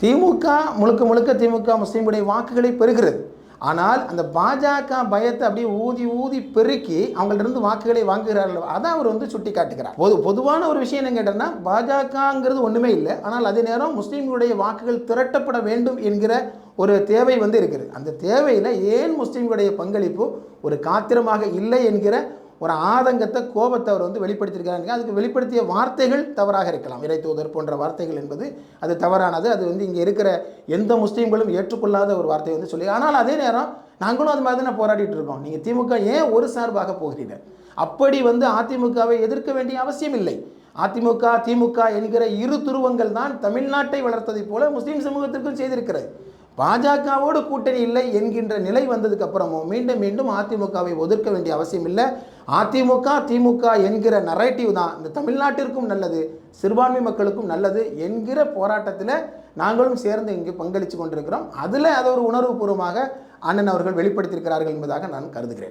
திமுக முழுக்க முழுக்க திமுக முஸ்லீம்களுடைய வாக்குகளை பெறுகிறது. ஆனால் அந்த பாஜக பயத்தை அப்படியே ஊதி ஊதி பெருக்கி அவங்கள்ட்ட வாக்குகளை வாங்குகிறார்கள். அதை அவர் சுட்டி காட்டுகிறார். பொதுவான ஒரு விஷயம் என்ன கேட்டோம்னா, பாஜகங்கிறது ஒன்றுமே இல்லை. ஆனால் அதே நேரம் முஸ்லீம்களுடைய வாக்குகள் திரட்டப்பட வேண்டும் என்கிற ஒரு தேவை இருக்கிறது. அந்த தேவையில் ஏன் முஸ்லீம்களுடைய பங்களிப்பு ஒரு காத்திரமாக இல்லை என்கிற ஒரு ஆதங்கத்தை, கோபத்தை அவர் வெளிப்படுத்தியிருக்காங்க. அதுக்கு வெளிப்படுத்திய வார்த்தைகள் தவறாக இருக்கலாம். இறை தூதர் போன்ற வார்த்தைகள் என்பது அது தவறானது. அது இங்கே இருக்கிற எந்த முஸ்லீம்களும் ஏற்றுக்கொள்ளாத ஒரு வார்த்தை சொல்லி. ஆனால் அதே நேரம் நாங்களும் அது மாதிரி தான் போராடிட்டு இருக்கோம். நீங்கள் திமுக ஏன் ஒரு சார்பாக போகிறீர்கள்? அப்படி அதிமுகவை எதிர்க்க வேண்டிய அவசியம் இல்லை. அதிமுக திமுக என்கிற இரு துருவங்கள் தான் தமிழ்நாட்டை வளர்த்ததைப் போல முஸ்லீம் சமூகத்திற்கும் செய்திருக்கிறது. பாஜகவோடு கூட்டணி இல்லை என்கின்ற நிலை வந்ததுக்கு அப்புறமும் மீண்டும் மீண்டும் அதிமுகவை ஒதுக்க வேண்டிய அவசியம் இல்லை. அதிமுக திமுக என்கிற நரேட்டிவ் தான் இந்த தமிழ்நாட்டிற்கும் நல்லது, சிறுபான்மை மக்களுக்கும் நல்லது என்கிற போராட்டத்தில் நாங்களும் சேர்ந்து இங்கு பங்களித்து கொண்டிருக்கிறோம். அதில் அதை ஒரு உணர்வுபூர்வமாக அண்ணன் அவர்கள் வெளிப்படுத்தியிருக்கிறார்கள் என்பதாக நான் கருதுகிறேன்.